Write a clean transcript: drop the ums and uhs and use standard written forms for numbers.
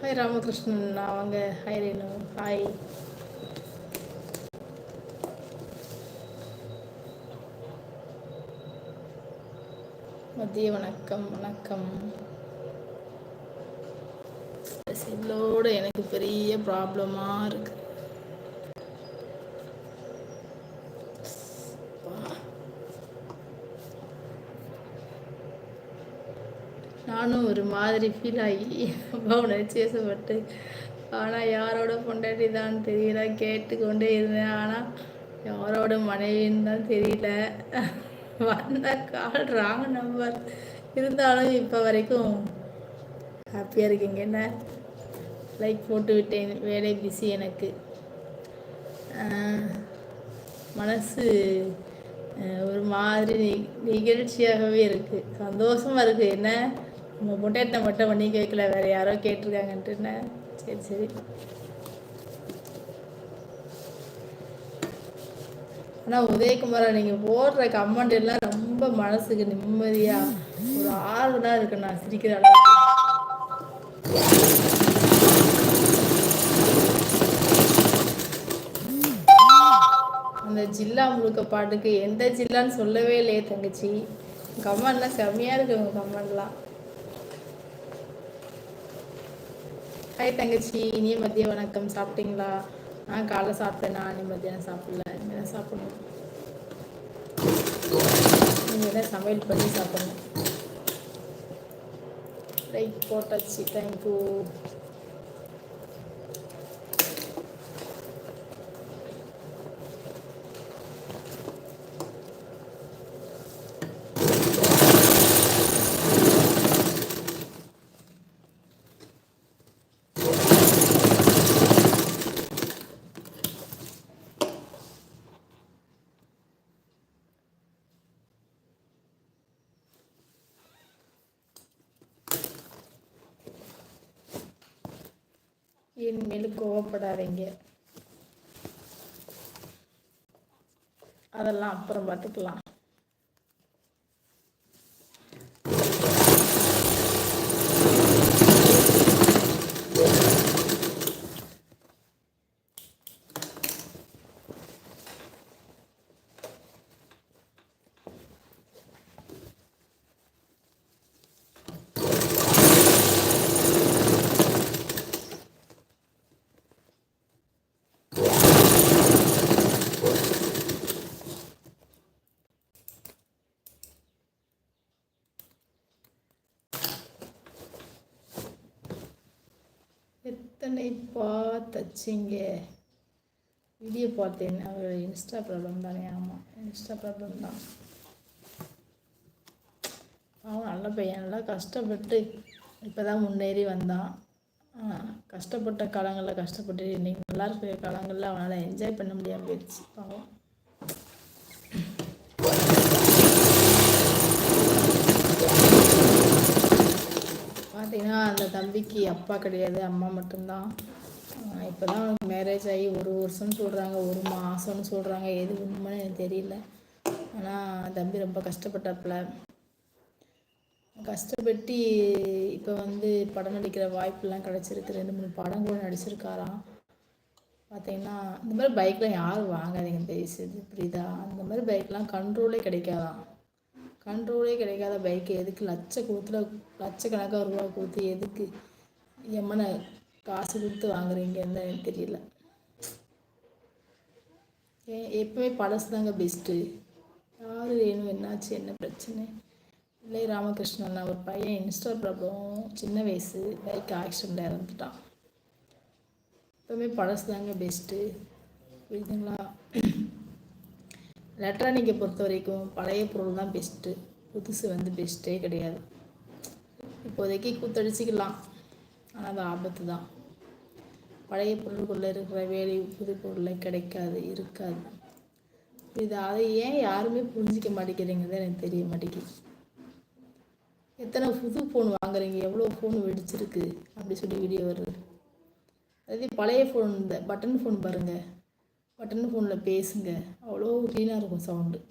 Hi Ramakrishnan அவங்க. Hi Renu. Hi. மதிய வணக்கம். வணக்கம். செல்லோட எனக்கு பெரிய ப்ராப்ளமாக இருக்கு. நானும் ஒரு மாதிரி ஃபீல் ஆகி ரொம்ப உணர்ச்சியசப்பட்டு, ஆனால் யாரோட பொண்டாட்டி தான் தெரியல, கேட்டுக்கொண்டே இருந்தேன். ஆனால் யாரோட மனைவின்னு தான் தெரியல. வந்த கால் ராங் நம்பர் இருந்தாலும் இப்போ வரைக்கும் ஹாப்பியாக இருக்கீங்க. என்ன லைக் போட்டு விட்டேன். வேலை பிஸி எனக்கு. மனசு ஒரு மாதிரி நிகழ்ச்சியாகவே இருக்குது. சந்தோஷமாக இருக்குது. என்ன உங்கள் பொண்டாட்டியை மட்டும் பண்ணி கேட்கல, வேறு யாரோ கேட்டிருக்காங்கன்ட்டு. என்ன சரி சரி. ஆனால் உதயகுமாரா, நீங்கள் போடுற கமெண்ட் எல்லாம் ரொம்ப மனசுக்கு நிம்மதியாக ஒரு ஆறுதலாக இருக்கு. நான் சிரிக்கிற அளவுக்கு. அந்த ஜில்லா முழுக்க பாட்டுக்கு எந்த ஜில்லான்னு சொல்லவே இல்லையே தங்கச்சி. கமெண்ட்லாம் செம்மையாக இருக்கு உங்கள் கமெண்ட்லாம். ஹாய் தங்கச்சி, இனிய மதிய வணக்கம். சாப்பிட்டீங்களா? நான் காலைல சாப்பிட்டேன். நான் இனி மத்தியானம் சாப்பிடல. இனிமேல் சாப்பிடணும். நீங்கள் என்ன சமையல் பண்ணி சாப்பிடணும். லைக் போட்டாச்சு. தேங்க்யூ. என் மேலும் கோவப்படாதீங்க. அதெல்லாம் அப்புறம் பார்த்துக்கலாம். எத்தனை தச்சிங்க வீடியோ பார்த்தேன். அவர் இன்ஸ்டா ப்ராப்ளம் தானே? ஆமாம், இன்ஸ்டா ப்ராப்ளம் தான். அவன் நல்ல பையன், நல்லா கஷ்டப்பட்டு இப்போ தான் முன்னேறி வந்தான். கஷ்டப்பட்ட காலங்களில் கஷ்டப்பட்டு இன்றைக்கி நல்லா இருக்கிற காலங்களில் அவனால் என்ஜாய் பண்ண முடியாமல் போயிடுச்சு. பாவம். பார்த்தீங்கன்னா அந்த தம்பிக்கு அப்பா கிடையாது, அம்மா மட்டும்தான். இப்போ தான் அவனுக்கு மேரேஜ் ஆகி 1 வருஷம்னு சொல்கிறாங்க, 1 மாதம்னு சொல்கிறாங்க. எது உண்மைன்னு எனக்கு தெரியல. ஆனால் தம்பி ரொம்ப கஷ்டப்பட்டாப்புல. கஷ்டப்பட்டு இப்போ வந்து படம் நடிக்கிற வாய்ப்பெல்லாம் கிடச்சிருக்கு. 2-3 படம் கூட நடிச்சிருக்காராம். பார்த்தீங்கன்னா இந்த மாதிரி பைக்லாம் யாரும் வாங்காதீங்க தயவுசெய்து, புரியுதா? அந்த மாதிரி பைக்லாம் கண்ட்ரோலே கிடைக்காதான். கண்ட்ரோலே கிடைக்காத பைக்கு எதுக்கு லட்சக்கணக்காக ரூபா கொடுத்து எதுக்கு எம்மனை காசு கொடுத்து வாங்குறீங்கன்னு எனக்கு தெரியல. எப்பவுமே பழசு தாங்க பெஸ்ட்டு. யார் வேணும், என்னாச்சு, என்ன பிரச்சனை? இல்லை ராமகிருஷ்ணன், ஒரு பையன் இன்ஸ்டா ப்ராப்ளம், சின்ன வயசு, பைக் ஆக்சிடெண்ட்டில் இறந்துட்டான். எப்பவுமே பழசு தாங்க பெஸ்ட்டு, புரியுதுங்களா? எலக்ட்ரானிக்கை பொறுத்த வரைக்கும் பழைய பொருள் தான் பெஸ்ட்டு. புதுசு வந்து பெஸ்ட்டே கிடையாது. இப்போதைக்கு கூத்தடிச்சிக்கலாம், ஆனால் அது ஆபத்து தான். பழைய பொருளுக்குள்ளே இருக்கிற வேலை புது பொருளில் கிடைக்காது, இருக்காது. அதை ஏன் யாருமே புரிஞ்சிக்க மாட்டேங்கிறீங்கன்னு எனக்கு தெரிய மாட்டேங்குது. எத்தனை புது ஃபோன் வாங்குறீங்க, எவ்வளோ ஃபோன் வெடிச்சிருக்கு அப்படி சொல்லி வீடியோ வருது. அதே பழைய ஃபோன், இந்த பட்டன் ஃபோன் பாருங்கள், பட்டன் ஃபோனில் பேசுங்க, அவ்வளோ க்ளீனாக இருக்கும் சவுண்டு.